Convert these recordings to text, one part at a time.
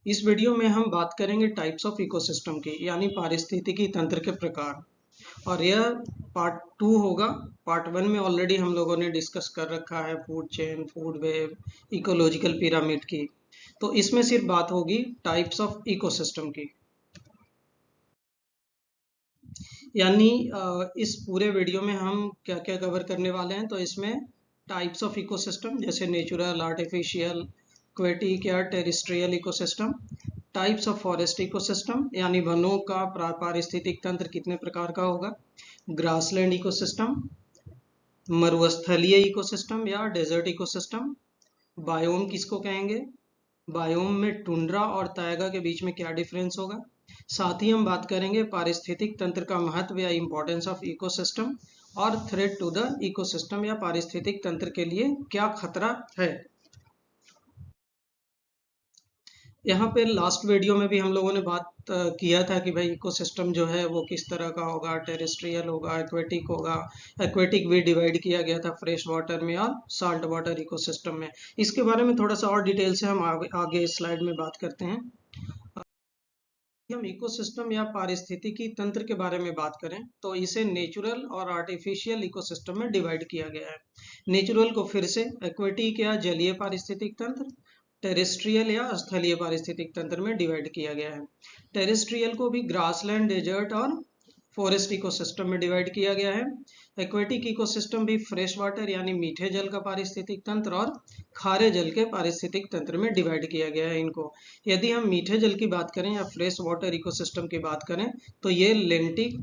इस वीडियो में हम बात करेंगे टाइप्स ऑफ इकोसिस्टम की, यानी पारिस्थितिकी तंत्र के प्रकार। और यह पार्ट 2 होगा। पार्ट 1 में ऑलरेडी हम लोगों ने डिस्कस कर रखा है food chain, food web, ecological pyramid की। तो इसमें सिर्फ बात होगी टाइप्स ऑफ इकोसिस्टम की। यानी इस पूरे वीडियो में हम क्या क्या कवर करने वाले हैं, तो इसमें टाइप्स ऑफ इकोसिस्टम जैसे नेचुरल, आर्टिफिशियल, एक्वेटिक या terrestrial ecosystem. Types of forest ecosystem यानी वनों का पारिस्थितिक तंत्र कितने प्रकार का होगा। ग्रासलैंड इकोसिस्टम, मरुस्थलीय इकोसिस्टम या डेजर्ट इकोसिस्टम। बायोम किसको कहेंगे, बायोम में टुंड्रा और ताइगा के बीच में क्या डिफरेंस होगा। साथ ही हम बात करेंगे पारिस्थितिक तंत्र का महत्व या इम्पोर्टेंस ऑफ इकोसिस्टम और थ्रेट टू द इकोसिस्टम या पारिस्थितिक तंत्र के लिए क्या खतरा है। यहाँ पे लास्ट वीडियो में भी हम लोगों ने बात किया था कि भाई इकोसिस्टम जो है वो किस तरह का होगा, टेरेस्ट्रियल होगा, एक्वेटिक होगा। एक्वेटिक भी डिवाइड किया गया था फ्रेश वाटर में और साल्ट वाटर इकोसिस्टम में। इसके बारे में थोड़ा सा और डिटेल से हम आगे इस स्लाइड में बात करते हैं। हम इकोसिस्टम या पारिस्थितिकी तंत्र के बारे में बात करें तो इसे नेचुरल और आर्टिफिशियल इकोसिस्टम में डिवाइड किया गया है। नेचुरल को फिर से एक्वेटिक या जलीय पारिस्थितिक तंत्र, टेरेस्ट्रियल या स्थलीय पारिस्थितिक तंत्र में डिवाइड किया गया है। टेरेस्ट्रियल को भी ग्रासलैंड, डेजर्ट और फॉरेस्ट इकोसिस्टम में डिवाइड किया गया है। एक्वेटिक इकोसिस्टम भी फ्रेश वाटर यानी मीठे जल का पारिस्थितिक तंत्र और खारे जल के पारिस्थितिक तंत्र में डिवाइड किया गया है इनको। यदि हम मीठे जल की बात करें या फ्रेश वाटर इकोसिस्टम की बात करें तो ये लेंटिक,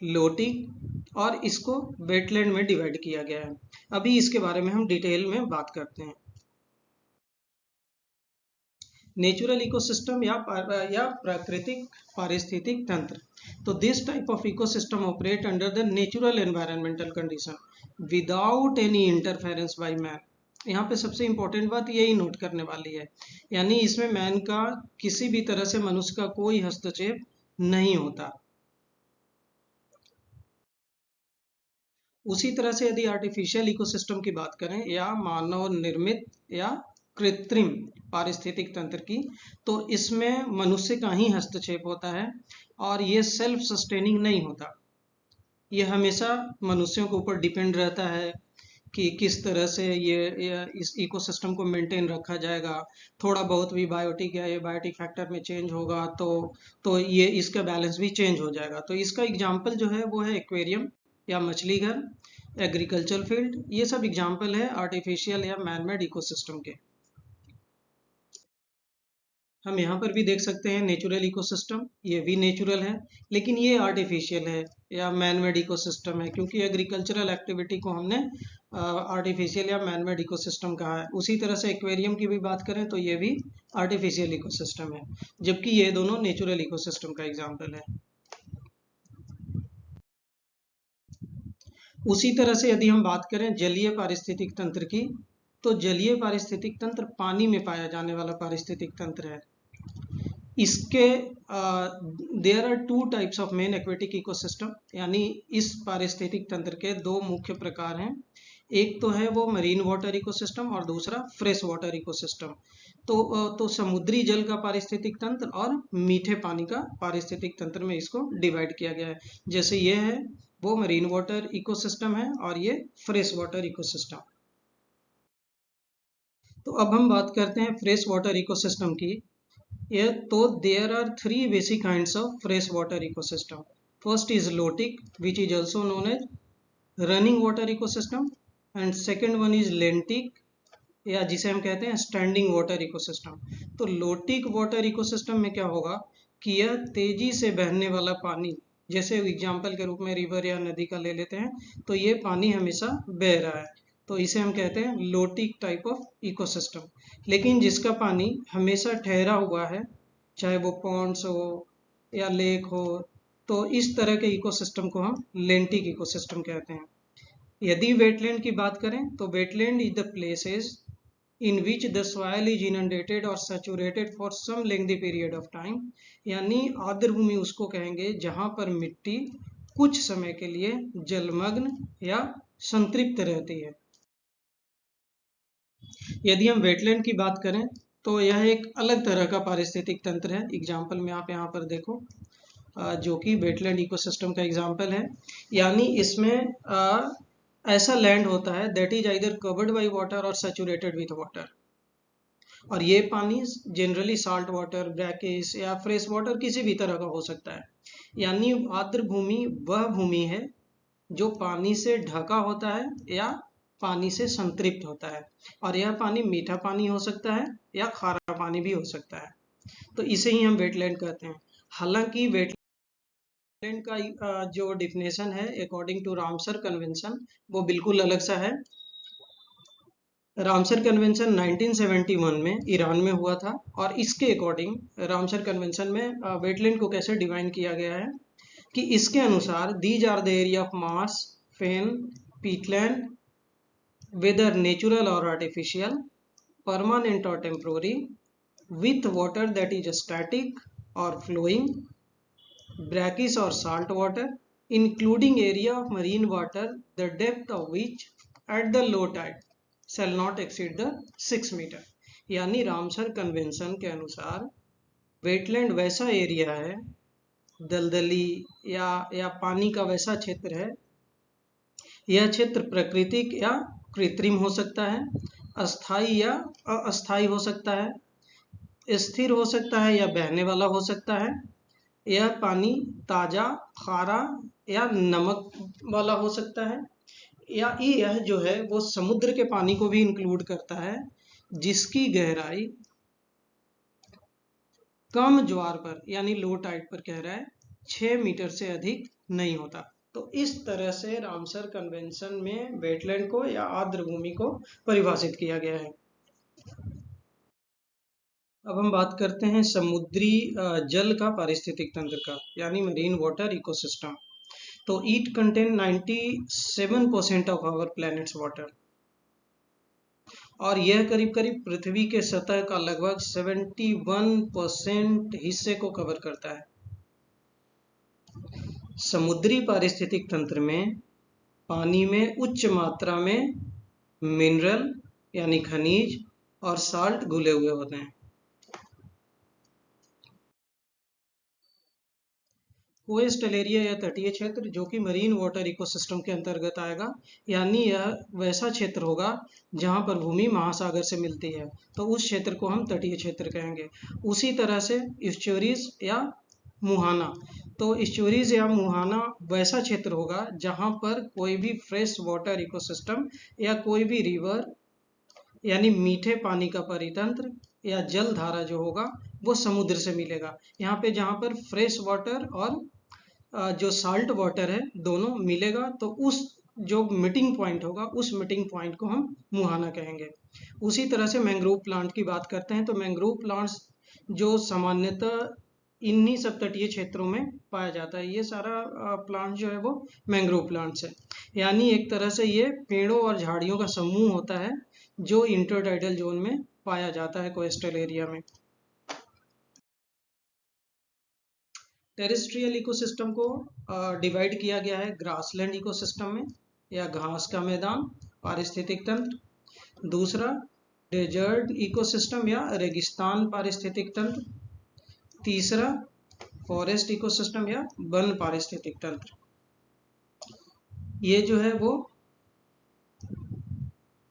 लोटिक और इसको वेटलैंड में डिवाइड किया गया है। अभी इसके बारे में हम डिटेल में बात करते हैं। नेचुरल इकोसिस्टम या प्राकृतिक पारिस्थितिक तंत्र। तो this type of ecosystem operate under the natural environmental condition without any interference by man. यहाँ पे सबसे इंपॉर्टेंट बात यही नोट करने वाली है, यानी इसमें मैन का किसी भी तरह से मनुष्य का कोई हस्तक्षेप नहीं होता। उसी तरह से यदि आर्टिफिशियल इकोसिस्टम की बात करें या मानव निर्मित या कृत्रिम पारिस्थितिक तंत्र की, तो इसमें मनुष्य का ही हस्तक्षेप होता है और ये सेल्फ सस्टेनिंग नहीं होता। ये हमेशा मनुष्यों के ऊपर डिपेंड रहता है कि किस तरह से ये इस इकोसिस्टम को मेंटेन रखा जाएगा। थोड़ा बहुत भी बायोटिक या एबायोटिक फैक्टर में चेंज होगा तो ये इसका बैलेंस भी चेंज हो जाएगा। तो इसका एग्जाम्पल जो है वो है एक्वेरियम या मछली घर, एग्रीकल्चर फील्ड। ये सब एग्जाम्पल है आर्टिफिशियल या मैनमेड इकोसिस्टम के। हम यहाँ पर भी देख सकते हैं नेचुरल इकोसिस्टम, ये भी नेचुरल है लेकिन ये आर्टिफिशियल है या मैनमेड इकोसिस्टम है, क्योंकि एग्रीकल्चरल एक्टिविटी को हमने आर्टिफिशियल या मैनमेड इकोसिस्टम कहा है। उसी तरह से एक्वेरियम की भी बात करें तो ये भी आर्टिफिशियल इकोसिस्टम है, जबकि ये दोनों नेचुरल इकोसिस्टम का एग्जाम्पल है। उसी तरह से यदि हम बात करें जलीय पारिस्थितिक तंत्र की, तो जलीय पारिस्थितिक तंत्र पानी में पाया जाने वाला पारिस्थितिक तंत्र है। इसके there are two types of main aquatic ecosystem, यानी इस पारिस्थितिक तंत्र के दो मुख्य प्रकार हैं। एक तो है वो मरीन वाटर इकोसिस्टम और दूसरा फ्रेश वाटर इकोसिस्टम। तो समुद्री जल का पारिस्थितिक तंत्र और मीठे पानी का पारिस्थितिक तंत्र में इसको डिवाइड किया गया है। जैसे ये है वो मरीन वाटर इकोसिस्टम है और ये फ्रेश वाटर इकोसिस्टम। तो अब हम बात करते हैं फ्रेश वाटर इकोसिस्टम की। ये तो there are three basic kinds of fresh water ecosystem. First is lotic which is also known as running water ecosystem, and second one is lentic या जिसे हम कहते हैं स्टैंडिंग वाटर इकोसिस्टम। तो lotic water ecosystem में क्या होगा कि यह तेजी से बहने वाला पानी, जैसे एग्जाम्पल के रूप में रिवर या नदी का ले लेते हैं, तो ये पानी हमेशा बह रहा है, तो इसे हम कहते हैं लोटिक टाइप ऑफ इकोसिस्टम। लेकिन जिसका पानी हमेशा ठहरा हुआ है, चाहे वो पॉन्ड्स हो या लेक हो, तो इस तरह के इकोसिस्टम को हम लेंटिक इकोसिस्टम कहते हैं। यदि वेटलैंड की बात करें तो wetland is the places in which the soil is inundated or saturated for some lengthy period of time, यानी आर्द्र भूमि उसको कहेंगे जहां पर मिट्टी कुछ समय के लिए जलमग्न या संतृप्त रहती है। यदि हम वेटलैंड की बात करें तो यह एक अलग तरह का पारिस्थितिक तंत्र है। एग्जाम्पल में आप यहाँ पर देखो, जो कि वेटलैंड इकोसिस्टम का एग्जाम्पल है। यानी इसमें ऐसा लैंड होता है that is either covered by water और सैचुरेटेड विथ वाटर, और ये पानी जनरली साल्ट वाटर, ब्रैकिस या फ्रेश वाटर किसी भी तरह का हो सकता है। यानी आर्द्र भूमि वह भूमि है जो पानी से ढका होता है या पानी से संतृप्त होता है, और यह पानी मीठा पानी हो सकता है या खारा पानी भी हो सकता है। तो इसे ही हम वेटलैंड कहते हैं। हालांकि वेटलैंड का जो डिफिनेशन है अकॉर्डिंग टू रामसर कन्वेंशन वो बिल्कुल अलग सा है। रामसर कन्वेंशन 1971 में ईरान में हुआ था, और इसके अकॉर्डिंग रामसर कन्वेंशन में वेटलैंड को कैसे डिवाइन किया गया है कि इसके अनुसार these are the area of marsh, fen, peatland, whether natural or artificial, permanent or temporary, with water that is static or flowing, brackish or salt water, including area of marine water, the depth of which at the low tide shall not exceed the 6 metre. यानी Ramsar convention के अनुसार wetland वैसा area है, दलदली या पानी का वैसा क्षेत्र है। यह क्षेत्र प्राकृतिक या कृत्रिम हो सकता है, अस्थाई या अस्थाई हो सकता है, स्थिर हो सकता है या बहने वाला हो सकता है। यह पानी ताजा, खारा या नमक वाला हो सकता है, या यह जो है वो समुद्र के पानी को भी इंक्लूड करता है जिसकी गहराई कम ज्वार पर यानी लो टाइड पर कह रहा है 6 मीटर से अधिक नहीं होता। तो इस तरह से रामसर कन्वेंशन में वेटलैंड को या आर्द्र भूमि को परिभाषित किया गया है। अब हम बात करते हैं समुद्री जल का पारिस्थितिक तंत्र का, यानी मरीन वाटर इकोसिस्टम। तो it contain 97% of our planet's water, और यह करीब करीब पृथ्वी के सतह का लगभग 71% हिस्से को कवर करता है। समुद्री पारिस्थितिक तंत्र में पानी में उच्च मात्रा में मिनरल यानी खनिज और साल्ट घुले हुए होते हैं। कोस्टल एरिया या तटीय क्षेत्र जो कि मरीन वाटर इकोसिस्टम के अंतर्गत आएगा, यानी यह वैसा क्षेत्र होगा जहां पर भूमि महासागर से मिलती है, तो उस क्षेत्र को हम तटीय क्षेत्र कहेंगे। उसी तरह से स्टोरीज या मुहाना, तो स्टोरीज या मुहाना वैसा क्षेत्र होगा जहां पर कोई भी फ्रेश वाटर इकोसिस्टम या कोई भी रिवर यानी मीठे पानी का परितंत्र या जल धारा जो होगा वो समुद्र से मिलेगा। यहाँ पे जहाँ पर फ्रेश वाटर और जो साल्ट वाटर है दोनों मिलेगा, तो उस जो मीटिंग पॉइंट होगा उस मीटिंग पॉइंट को हम मुहाना कहेंगे। उसी तरह से मैंग्रोव प्लांट की बात करते हैं, तो मैंग्रोव प्लांट्स जो सामान्यतः इन्हीं सब तटीय क्षेत्रों में पाया जाता है, ये सारा प्लांट जो है वो मैंग्रोव प्लांट्स है। यानी एक तरह से ये पेड़ों और झाड़ियों का समूह होता है जो इंटरटाइडल जोन में पाया जाता है कोस्टल एरिया में। टेरेस्ट्रियल इकोसिस्टम को डिवाइड किया गया है ग्रासलैंड इकोसिस्टम में या घास का मैदान पारिस्थितिक तंत्र, दूसरा डेजर्ट इकोसिस्टम या रेगिस्तान पारिस्थितिक तंत्र, तीसरा फॉरेस्ट इकोसिस्टम या वन पारिस्थितिक तंत्र। ये जो है वो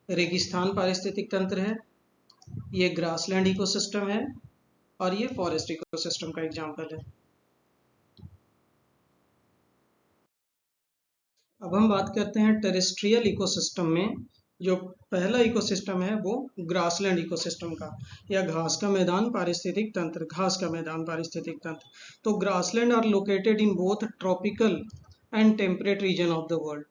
रेगिस्तान पारिस्थितिक तंत्र है, ये ग्रासलैंड इकोसिस्टम है, और ये फॉरेस्ट इकोसिस्टम का एग्जाम्पल है। अब हम बात करते हैं टेरेस्ट्रियल इकोसिस्टम में। जो पहला इकोसिस्टम है वो ग्रासलैंड इकोसिस्टम का या घास का मैदान पारिस्थितिक तंत्र, घास का मैदान पारिस्थितिक तंत्र। तो grassland are located in both tropical and temperate region of the world.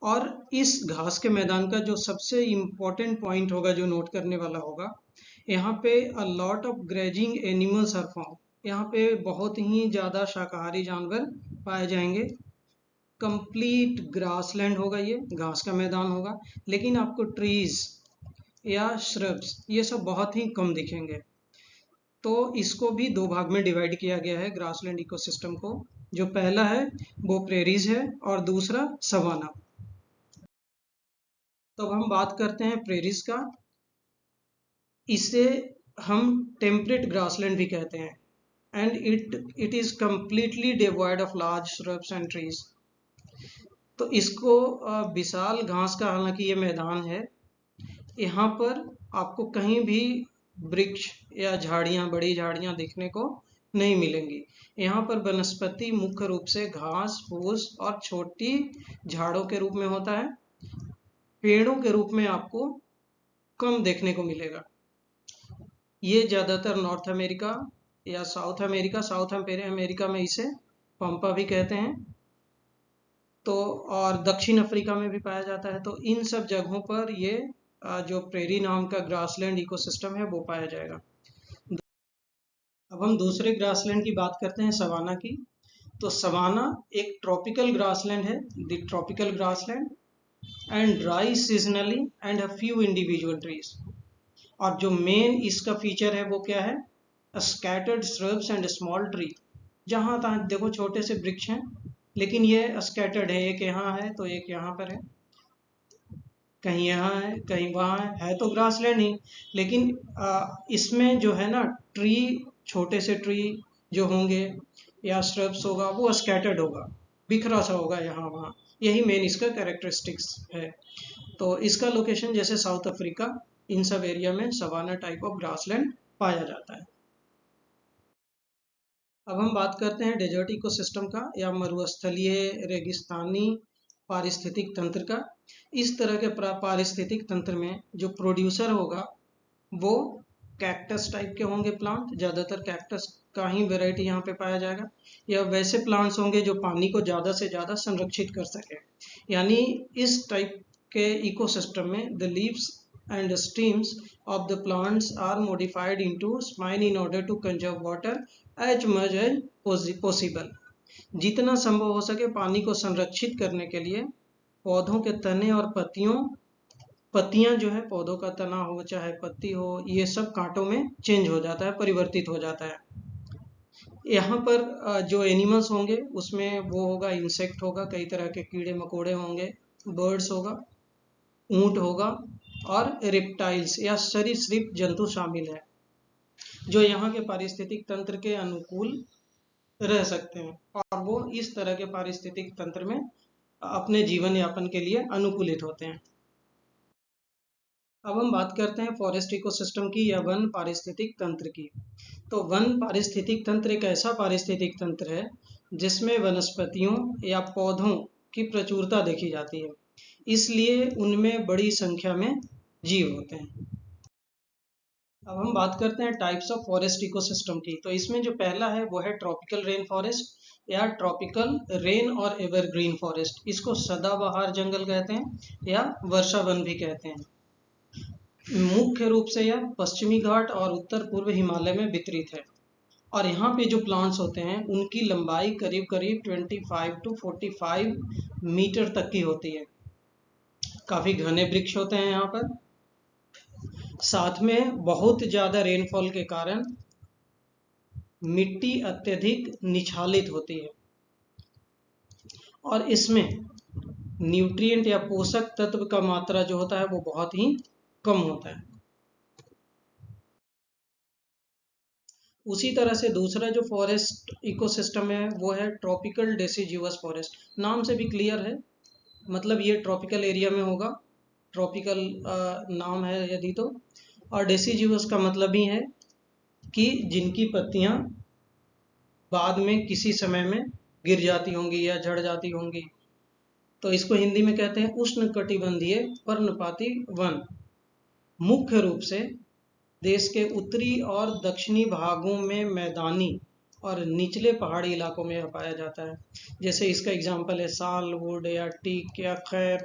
और इस घास के मैदान का जो सबसे इम्पोर्टेंट पॉइंट होगा, जो नोट करने वाला होगा, यहाँ पे a lot of grazing animals are found. यहाँ पे बहुत ही ज़्यादा शाकाहारी जानवर पाए जाएंगे। कंप्लीट ग्रासलैंड होगा, ये घास का मैदान होगा, लेकिन आपको ट्रीज या श्रब्स ये सब बहुत ही कम दिखेंगे। तो इसको भी दो भाग में डिवाइड किया गया है ग्रासलैंड इकोसिस्टम को। जो पहला है वो प्रेरीज है और दूसरा सवाना। तो अब हम बात करते हैं प्रेरीज का। इसे हम टेम्परेट ग्रासलैंड भी कहते हैं, and it is completely devoid of large shrubs and trees. तो इसको विशाल घास का हालांकि ये मैदान है, यहाँ पर आपको कहीं भी वृक्ष या झाड़ियाँ, बड़ी झाड़ियाँ देखने को नहीं मिलेंगी। यहाँ पर वनस्पति मुख्य रूप से घास फूस और छोटी झाड़ों के रूप में होता है। पेड़ों के रूप में आपको कम देखने को मिलेगा। ये ज़्यादातर नॉर्थ अमेरिका या साउथ अमेरिका में इसे पंपा भी कहते हैं, तो और दक्षिण अफ्रीका में भी पाया जाता है। तो इन सब जगहों पर ये जो प्रेरी नाम का ग्रासलैंड इकोसिस्टम है वो पाया जाएगा। अब हम दूसरे ग्रासलैंड की बात करते हैं, सवाना की। तो सवाना एक ट्रॉपिकल ग्रासलैंड है, the tropical grassland and dry seasonally and a few individual trees. और जो मेन इसका फीचर है वो क्या है, scattered shrubs and small tree. जहाँ तहाँ देखो छोटे से वृक्ष हैं, लेकिन ये स्कैटर्ड है, एक यहाँ है तो एक यहाँ पर है, कहीं यहाँ है कहीं वहाँ है तो ग्रासलैंड ही। लेकिन इसमें जो है ना ट्री, छोटे से ट्री जो होंगे या श्रब्स होगा वो स्कैटर्ड होगा, बिखरा सा होगा यहाँ वहाँ। यही मेन इसका कैरेक्टरिस्टिक्स है। तो इसका लोकेशन जैसे साउथ अफ्रीका, इन सब एरिया में सवाना टाइप ऑफ ग्रासलैंड पाया जाता है। अब हम बात करते हैं डेजर्ट इकोसिस्टम का या मरुस्थलीय रेगिस्तानी पारिस्थितिक तंत्र का। इस तरह के पारिस्थितिक तंत्र में जो प्रोड्यूसर होगा वो कैक्टस टाइप के होंगे प्लांट, ज़्यादातर कैक्टस का ही वेराइटी यहाँ पे पाया जाएगा, या वैसे प्लांट्स होंगे जो पानी को ज़्यादा से ज़्यादा संरक्षित कर सके। यानी इस टाइप के इकोसिस्टम में the leaves and stems of the plants are modified into spine in order to conserve water as much as possible। जितना संभव हो सके पानी को संरक्षित करने के लिए पौधों के तने और पत्तियां जो है, पौधों का तना हो चाहे पत्ती हो, ये सब कांटों में चेंज हो जाता है, परिवर्तित हो जाता है। यहाँ पर जो एनिमल्स होंगे उसमें वो होगा, इंसेक्ट होगा, कई तरह के कीड़े मकोड़े होंगे, बर्ड्स होगा, ऊंट होगा, और रेप्टाइल्स या सरीसृप जंतु शामिल है जो यहाँ के पारिस्थितिक तंत्र के अनुकूल रह सकते हैं और वो इस तरह के पारिस्थितिक तंत्र में अपने जीवन यापन के लिए अनुकूलित होते हैं। अब हम बात करते हैं फॉरेस्ट इकोसिस्टम की या वन पारिस्थितिक तंत्र की। तो वन पारिस्थितिक तंत्र एक ऐसा पारिस्थितिक तंत्र है जिसमें वनस्पतियों या पौधों की प्रचुरता देखी जाती है, इसलिए उनमें बड़ी संख्या में जीव होते हैं। अब हम बात करते हैं टाइप्स ऑफ फॉरेस्ट इकोसिस्टम की। तो इसमें जो पहला है वो है ट्रॉपिकल रेन फॉरेस्ट या ट्रॉपिकल रेन और एवरग्रीन फॉरेस्ट। इसको सदाबहार जंगल कहते हैं या वर्षा वन भी कहते हैं। मुख्य रूप से यह पश्चिमी घाट और उत्तर पूर्व हिमालय में वितरित है और यहाँ पे जो प्लांट्स होते हैं उनकी लंबाई करीब करीब 25 to 45 मीटर तक की होती है। काफी घने वृक्ष होते हैं यहाँ पर। साथ में बहुत ज़्यादा रेनफॉल के कारण मिट्टी अत्यधिक निछालित होती है और इसमें न्यूट्रिएंट या पोषक तत्व का मात्रा जो होता है वो बहुत ही कम होता है। उसी तरह से दूसरा जो फॉरेस्ट इकोसिस्टम है वो है ट्रॉपिकल डेसिजुअस फॉरेस्ट। नाम से भी क्लियर है, मतलब ये ट्रॉपिकल एरिया में होगा, ट्रॉपिकल नाम है यदि तो। और डेसिजुअस का मतलब ही है कि जिनकी पत्तियां बाद में किसी समय में गिर जाती होंगी या झड़ जाती होंगी, तो इसको हिंदी में कहते हैं उष्णकटिबंधीय पर्णपाती वन। मुख्य रूप से देश के उत्तरी और दक्षिणी भागों में मैदानी और निचले पहाड़ी इलाकों में यह पाया जाता है। जैसे इसका एग्जाम्पल है सालवुड या टीक या खैर,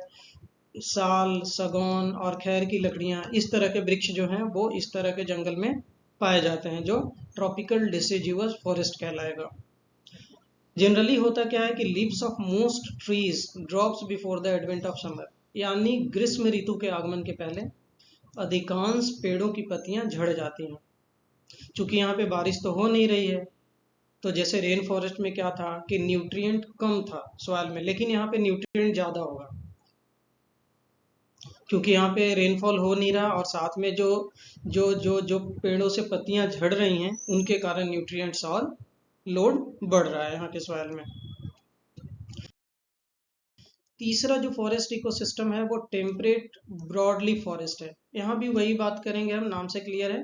साल, सगौन और खैर की लकड़ियां, इस तरह के वृक्ष जो हैं वो इस तरह के जंगल में पाए जाते हैं जो ट्रॉपिकल डिसिजुअस फॉरेस्ट कहलाएगा। जनरली होता क्या है कि leaves of most trees drops before the advent of summer, यानी ग्रीष्म ऋतु के आगमन के पहले अधिकांश पेड़ों की पत्तियां झड़ जाती हैं। चूंकि यहाँ पे बारिश तो हो नहीं रही है, तो जैसे रेन फॉरेस्ट में क्या था कि न्यूट्रिएंट कम था सॉइल में, लेकिन यहाँ पे न्यूट्रिएंट ज़्यादा होगा। क्योंकि यहाँ पे रेनफॉल हो नहीं रहा और साथ में जो जो जो जो पेड़ों से पत्तियां झड़ रही हैं उनके कारण न्यूट्रिएंट्स और लोड बढ़ रहा है यहाँ के सॉइल में। तीसरा जो फॉरेस्ट इकोसिस्टम है वो टेम्परेट ब्रॉडली फॉरेस्ट है। यहाँ भी वही बात करेंगे हम, नाम से क्लियर है।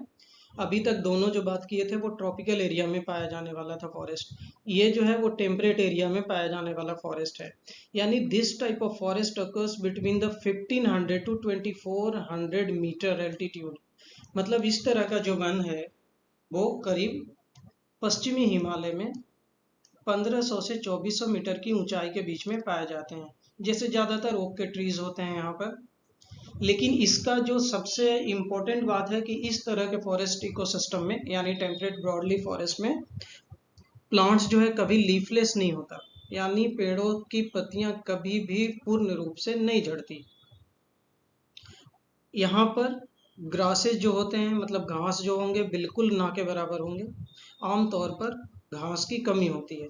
अभी तक दोनों जो बात किए थे वो ट्रॉपिकल एरिया में पाया जाने वाला था फॉरेस्ट, ये जो है वो टेम्परेट एरिया में पाया जाने वाला फॉरेस्ट है। यानी this type of forest occurs between the 1500 to 2400 metre altitude. मतलब इस तरह का जो वन है वो करीब पश्चिमी हिमालय में 1500 से 2400 मीटर की ऊंचाई के बीच में पाए जाते हैं, जैसे ज़्यादातर ओक के ट्रीज होते हैं यहाँ पर। लेकिन इसका जो सबसे इम्पोर्टेंट बात है कि इस तरह के फॉरेस्ट इकोसिस्टम में यानी टेम्परेट ब्रॉडली फॉरेस्ट में प्लांट्स जो है कभी लीफलेस नहीं होता, यानी पेड़ों की पत्तियां कभी भी पूर्ण रूप से नहीं झड़ती। यहाँ पर ग्रासेस जो होते हैं मतलब घास जो होंगे बिल्कुल ना के बराबर होंगे, आमतौर पर घास की कमी होती है।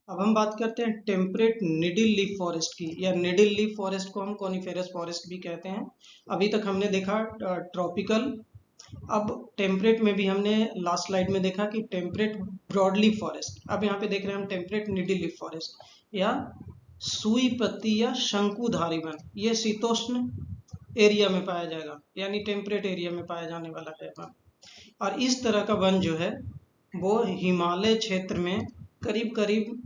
अब हम बात करते हैं टेम्परेट निडिल लीफ फॉरेस्ट की, या निडिल लीफ फॉरेस्ट को हम कॉनिफेरस फॉरेस्ट भी कहते हैं। अभी तक हमने देखा ट्रॉपिकल, अब टेम्परेट में भी हमने लास्ट स्लाइड में देखा कि टेम्परेट ब्रॉड लीफ फॉरेस्ट। अब यहाँ पे देख रहे हैं हम टेम्परेट निडिल लीफ फॉरेस्ट या सुई पत्ती या शंकुधारी वन। ये शीतोष्ण एरिया में पाया जाएगा, यानी टेम्परेट एरिया में पाया जाने वाला है वन। और इस तरह का वन जो है वो हिमालय क्षेत्र में करीब करीब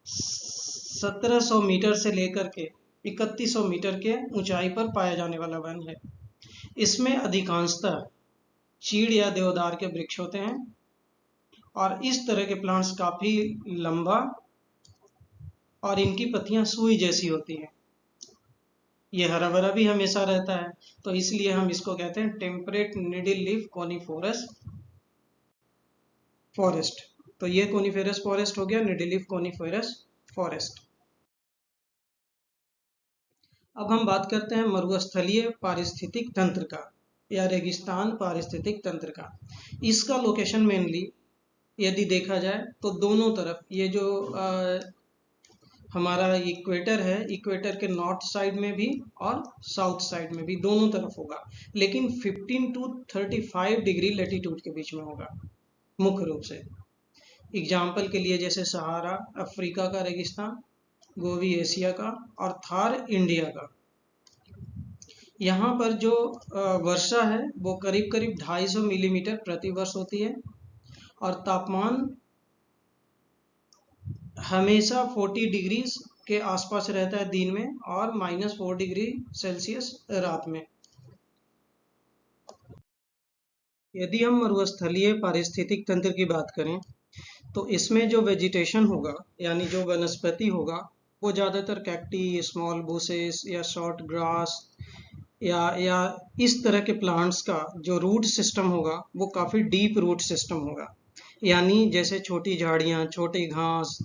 1700 मीटर से लेकर के 3100 मीटर के ऊंचाई पर पाया जाने वाला वन है। इसमें अधिकांशतः चीड़ या देवदार के वृक्ष होते हैं और इस तरह के प्लांट्स काफी लंबा और इनकी पत्तियां सुई जैसी होती हैं। ये हरा भरा भी हमेशा रहता है, तो इसलिए हम इसको कहते हैं टेम्परेट निडिल लीफ कोनिफोरस फॉरेस्ट। तो ये कोनिफेरस फॉरेस्ट हो गया, निडिल लीफ कोनिफेरस फॉरेस्ट। अब हम बात करते हैं मरुस्थलीय पारिस्थितिक तंत्र का या रेगिस्तान पारिस्थितिक तंत्र का। इसका लोकेशन मेनली यदि देखा जाए तो दोनों तरफ, ये जो हमारा इक्वेटर है, इक्वेटर के नॉर्थ साइड में भी और साउथ साइड में भी, दोनों तरफ होगा, लेकिन 15 टू 35 डिग्री लेटीट्यूड के बीच में होगा मुख्य रूप से। एग्जाम्पल के लिए जैसे सहारा अफ्रीका का रेगिस्तान, गोवी एशिया का और थार इंडिया का। यहाँ पर जो वर्षा है वो करीब करीब 250 मिलीमीटर प्रति वर्ष होती है और तापमान हमेशा 40 डिग्री के आसपास रहता है दिन में और -4 डिग्री सेल्सियस रात में। यदि हम मरुस्थलीय पारिस्थितिक तंत्र की बात करें तो इसमें जो वेजिटेशन होगा यानी जो वनस्पति होगा वो ज़्यादातर कैक्टी, स्मॉल बुशेस या शॉर्ट ग्रास या इस तरह के प्लांट्स का जो रूट सिस्टम होगा वो काफ़ी डीप रूट सिस्टम होगा। यानी जैसे छोटी झाड़ियाँ, छोटी घास,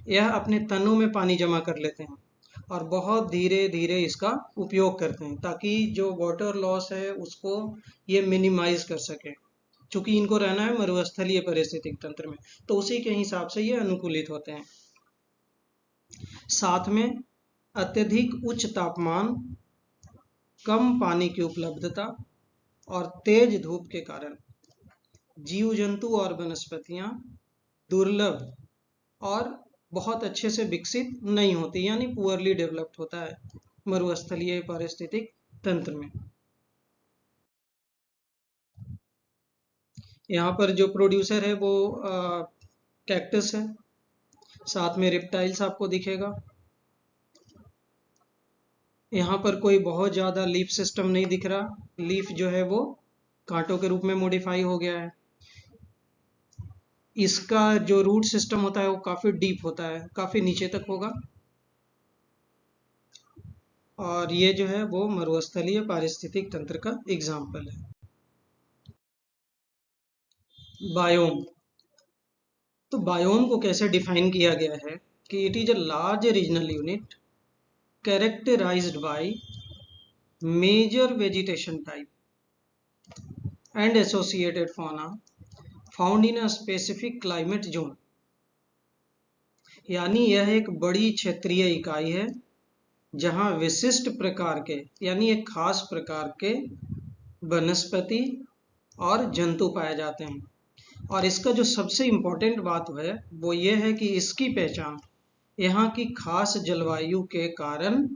यह अपने तनों में पानी जमा कर लेते हैं और बहुत धीरे धीरे इसका उपयोग करते हैं ताकि जो वाटर लॉस है उसको ये मिनिमाइज कर सके। चूंकि इनको रहना है मरुस्थलीय पारिस्थितिक तंत्र में, तो उसी के हिसाब से ये अनुकूलित होते हैं। साथ में अत्यधिक उच्च तापमान, कम पानी की उपलब्धता और तेज धूप के कारण जीव जंतु और वनस्पतियां दुर्लभ और बहुत अच्छे से विकसित नहीं होती, यानी पुअरली डेवलप्ड होता है मरुस्थलीय पारिस्थितिक तंत्र में। यहाँ पर जो प्रोड्यूसर है वो कैक्टस है, साथ में रिप्टाइल्स आपको दिखेगा। यहाँ पर कोई बहुत ज़्यादा लीफ सिस्टम नहीं दिख रहा, लीफ जो है वो कांटों के रूप में मॉडिफाई हो गया है। इसका जो रूट सिस्टम होता है वो काफ़ी डीप होता है, काफ़ी नीचे तक होगा। और ये जो है वो मरुस्थलीय पारिस्थितिक तंत्र का एग्जाम्पल है। बायोम, तो बायोम को कैसे डिफाइन किया गया है कि it is a large regional unit characterised by major vegetation type and associated fauna found in a specific climate zone. यानी यह एक बड़ी क्षेत्रीय इकाई है जहाँ विशिष्ट प्रकार के यानी एक खास प्रकार के वनस्पति और जंतु पाए जाते हैं। और इसका जो सबसे इम्पोर्टेंट बात है वो ये है कि इसकी पहचान यहाँ की खास जलवायु के कारण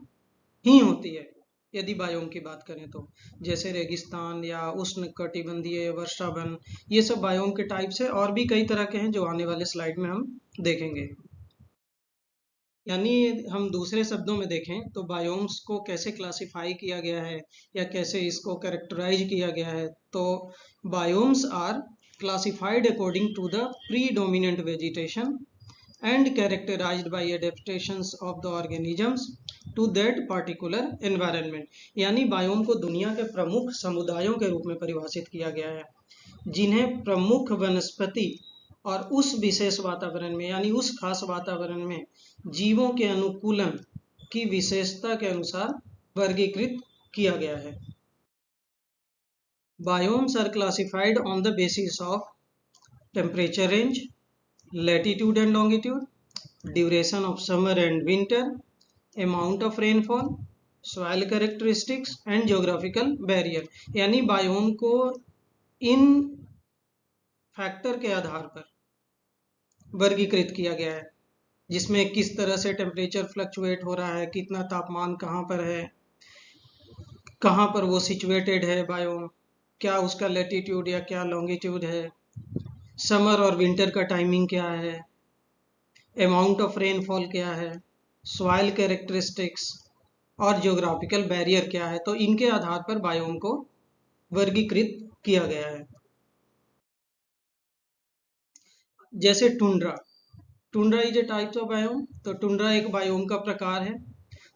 ही होती है। यदि बायोम की बात करें तो जैसे रेगिस्तान या उष्णकटिबंधीय वर्षा वन, ये सब बायोम के टाइप्स है और भी कई तरह के हैं जो आने वाले स्लाइड में हम देखेंगे। यानी हम दूसरे शब्दों में देखें तो बायोम्स को कैसे क्लासिफाई किया गया है या कैसे इसको कैरेक्टराइज किया गया है, तो biomes are classified according to the predominant vegetation and characterized by adaptations of the organisms to that particular environment। यानी बायोम को दुनिया के प्रमुख समुदायों के रूप में परिभाषित किया गया है जिन्हें प्रमुख वनस्पति और उस विशेष वातावरण में यानी उस खास वातावरण में जीवों के अनुकूलन की विशेषता के अनुसार वर्गीकृत किया गया है। Biomes are classified on the basis of temperature range, latitude and longitude, duration of summer and winter, amount of rainfall, soil characteristics and geographical barrier। यानी बायोम को इन फैक्टर के आधार पर वर्गीकृत किया गया है जिसमें किस तरह से टेम्परेचर फ्लक्चुएट हो रहा है, कितना तापमान कहाँ पर है, कहाँ पर वो सिचुएटेड है बायोम, क्या उसका लैटिट्यूड या क्या लॉन्गिट्यूड है, समर और विंटर का टाइमिंग क्या है, अमाउंट ऑफ रेनफॉल क्या है, सॉइल कैरेक्टरिस्टिक्स और ज्योग्राफिकल बैरियर क्या है। तो इनके आधार पर बायोम को वर्गीकृत किया गया है। जैसे tundra is A types of biome, तो टुंड्रा एक बायोम का प्रकार है।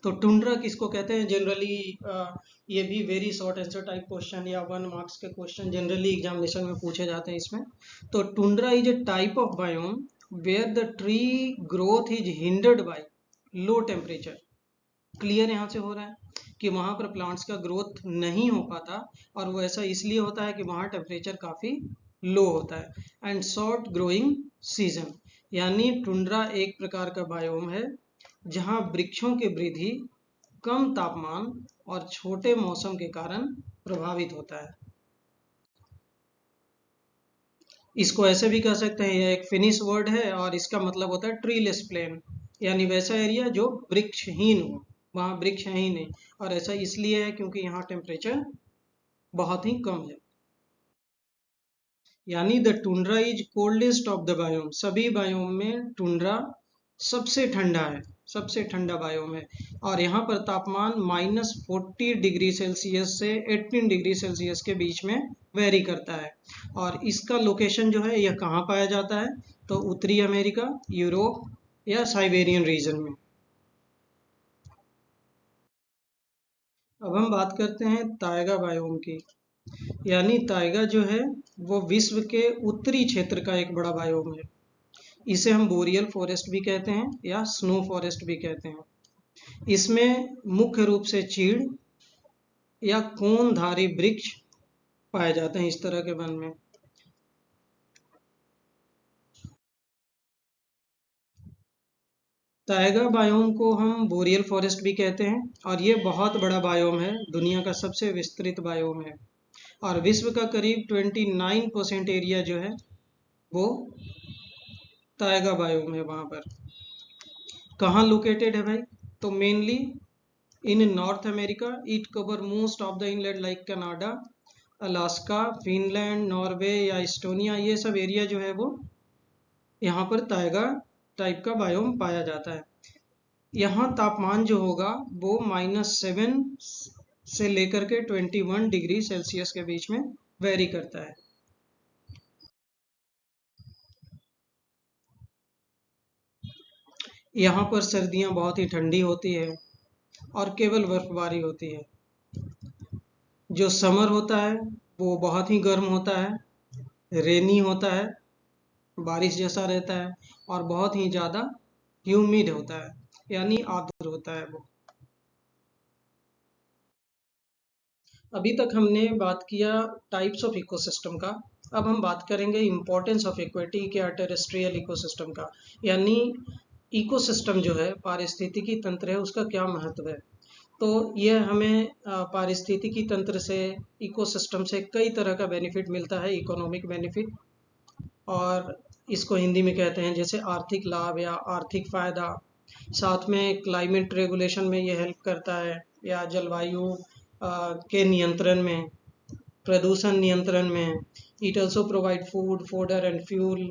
तो टुंड्रा किसको कहते हैं जनरली, ये भी very short answer type question या 1 मार्क्स के क्वेश्चन जनरली एग्जामिनेशन में पूछे जाते हैं इसमें। तो tundra is a type of biome where the tree growth is hindered by low temperature. Clear यहाँ से हो रहा है कि वहाँ पर प्लांट्स का ग्रोथ नहीं हो पाता और वो ऐसा इसलिए होता है कि वहाँ टेम्परेचर काफ़ी लो होता है। एंड शॉर्ट ग्रोइंग सीजन, यानी टुंड्रा एक प्रकार का बायोम है जहाँ वृक्षों की वृद्धि कम तापमान और छोटे मौसम के कारण प्रभावित होता है। इसको ऐसे भी कह सकते हैं, यह एक फिनिश वर्ड है और इसका मतलब होता है ट्रीलेस प्लेन, यानी वैसा एरिया जो वृक्षहीन हो, वहाँ वृक्ष है ही नहीं। और ऐसा इसलिए है क्योंकि यहाँ टेम्परेचर बहुत ही कम है। यानी the tundra is coldest of the biome, सभी बायोम में टुंड्रा सबसे ठंडा है, सबसे ठंडा बायोम है। और यहाँ पर तापमान -40 डिग्री सेल्सियस से 18 डिग्री सेल्सियस के बीच में वेरी करता है। और इसका लोकेशन जो है यह कहाँ पाया जाता है, तो उत्तरी अमेरिका, यूरोप या साइबेरियन रीजन में। अब हम बात करते हैं ताइगा बायोम की। यानी ताइगा जो है वो विश्व के उत्तरी क्षेत्र का एक बड़ा बायोम है। इसे हम बोरियल फॉरेस्ट भी कहते हैं या स्नो फॉरेस्ट भी कहते हैं। इसमें मुख्य रूप से चीड़ या कोनधारी वृक्ष पाए जाते हैं इस तरह के वन में। ताइगा बायोम को हम बोरियल फॉरेस्ट भी कहते हैं और ये बहुत बड़ा बायोम है, दुनिया का सबसे विस्तृत बायोम है। और विश्व का करीब 29% एरिया जो है वो ताइगा बायोम है। वहाँ पर कहाँ लोकेटेड है भाई, तो mainly in north America. It cover most of the inlet like Canada, Alaska, Finland, Norway या इस्टोनिया, ये सब एरिया जो है वो यहाँ पर ताइगा टाइप का बायोम पाया जाता है। यहाँ तापमान जो होगा वो -7 से लेकर के 21 डिग्री सेल्सियस के बीच में वेरी करता है। यहाँ पर सर्दियाँ बहुत ही ठंडी होती है और केवल बर्फबारी होती है। जो समर होता है वो बहुत ही गर्म होता है, रेनी होता है, बारिश जैसा रहता है और बहुत ही ज़्यादा ह्यूमिड होता है, यानी आर्द्र होता है वो। अभी तक हमने बात किया टाइप्स ऑफ इकोसिस्टम का। अब हम बात करेंगे इम्पोर्टेंस ऑफ एक्वेटिक या टेरेस्ट्रियल इकोसिस्टम का। यानी इकोसिस्टम जो है, पारिस्थितिकी तंत्र है, उसका क्या महत्व है। तो यह हमें पारिस्थितिकी तंत्र से, इकोसिस्टम से कई तरह का बेनिफिट मिलता है, इकोनॉमिक बेनिफिट, और इसको हिंदी में कहते हैं जैसे आर्थिक लाभ या आर्थिक फायदा। साथ में क्लाइमेट रेगुलेशन में ये हेल्प करता है, या जलवायु के नियंत्रण में, प्रदूषण नियंत्रण में। It also provide food, fodder and fuel.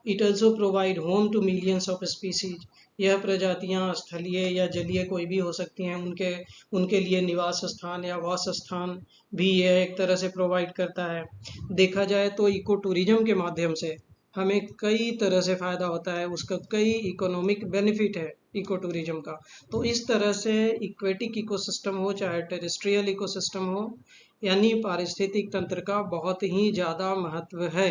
It also provide home to millions of species. यह प्रजातियां स्थलीय या जलीय कोई भी हो सकती हैं, उनके लिए निवास स्थान या वास स्थान भी यह एक तरह से प्रोवाइड करता है। देखा जाए तो इको टूरिज्म के माध्यम से हमें कई तरह से फ़ायदा होता है, उसका कई इकोनॉमिक बेनिफिट है इको टूरिज्म का। तो इस तरह से इक्वेटिक इकोसिस्टम हो चाहे टेरेस्ट्रियल इकोसिस्टम हो, यानी पारिस्थितिक तंत्र का बहुत ही ज़्यादा महत्व है।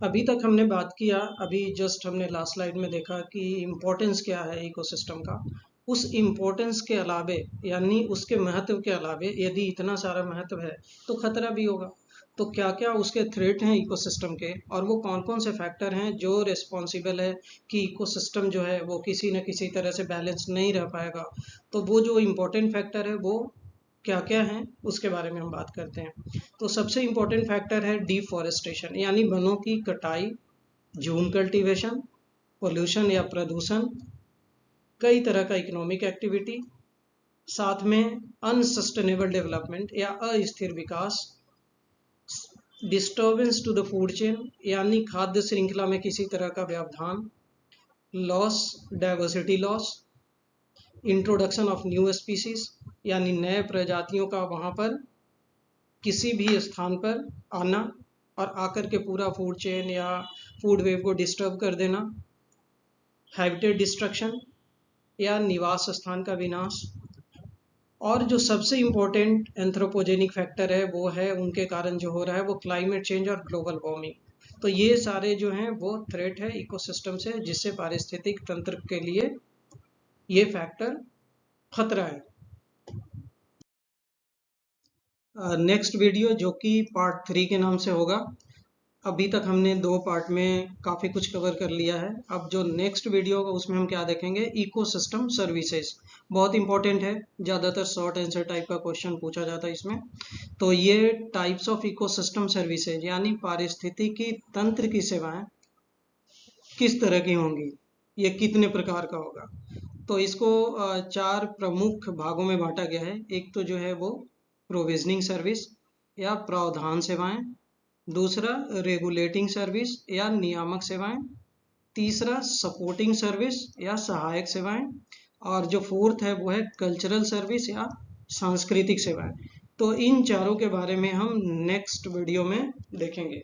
अभी तक हमने बात किया, अभी जस्ट हमने लास्ट स्लाइड में देखा कि इम्पोर्टेंस क्या है इकोसिस्टम का। उस इम्पोर्टेंस के अलावे, यानी उसके महत्व के अलावे, यदि इतना सारा महत्व है तो खतरा भी होगा। तो क्या क्या उसके थ्रेट हैं इकोसिस्टम के, और वो कौन कौन से फैक्टर हैं जो रिस्पॉन्सिबल है कि इकोसिस्टम जो है वो किसी न किसी तरह से बैलेंस नहीं रह पाएगा। तो वो जो इम्पोर्टेंट फैक्टर है वो क्या क्या हैं उसके बारे में हम बात करते हैं। तो सबसे इम्पोर्टेंट फैक्टर है डिफॉरेस्टेशन, यानी वनों की कटाई, जूम कल्टीवेशन, पोल्यूशन या प्रदूषण, कई तरह का इकोनॉमिक एक्टिविटी, साथ में अनसस्टेनेबल डेवलपमेंट या अस्थिर विकास, disturbance to the food chain, यानी खाद्य श्रृंखला में किसी तरह का व्यवधान, loss, diversity loss, introduction of new species, यानी नए प्रजातियों का वहाँ पर किसी भी स्थान पर आना और आकर के पूरा फूड चेन या फूड वेव को डिस्टर्ब कर देना, हैबिटेट डिस्ट्रक्शन या निवास स्थान का विनाश, और जो सबसे इम्पोर्टेंट एंथ्रोपोजेनिक फैक्टर है वो है उनके कारण जो हो रहा है वो क्लाइमेट चेंज और ग्लोबल वार्मिंग। तो ये सारे जो हैं वो थ्रेट है इकोसिस्टम से, जिससे पारिस्थितिक तंत्र के लिए ये फैक्टर खतरा है। नेक्स्ट वीडियो जो कि पार्ट 3 के नाम से होगा। अभी तक हमने 2 पार्ट में काफ़ी कुछ कवर कर लिया है। अब जो नेक्स्ट वीडियो होगा उसमें हम क्या देखेंगे, इकोसिस्टम सर्विसेज। बहुत इंपॉर्टेंट है, ज़्यादातर शॉर्ट आंसर टाइप का क्वेश्चन पूछा जाता है इसमें। तो ये टाइप्स ऑफ इकोसिस्टम सर्विसेज, यानी पारिस्थितिकी तंत्र की सेवाएं किस तरह की होंगी, ये कितने प्रकार का होगा। तो इसको 4 प्रमुख भागों में बांटा गया है। एक तो जो है वो प्रोविजनिंग सर्विस या प्रावधान सेवाएं, दूसरा रेगुलेटिंग सर्विस या नियामक सेवाएं, तीसरा सपोर्टिंग सर्विस या सहायक सेवाएं, और जो फोर्थ है वो है कल्चरल सर्विस या सांस्कृतिक सेवाएं। तो इन चारों के बारे में हम नेक्स्ट वीडियो में देखेंगे।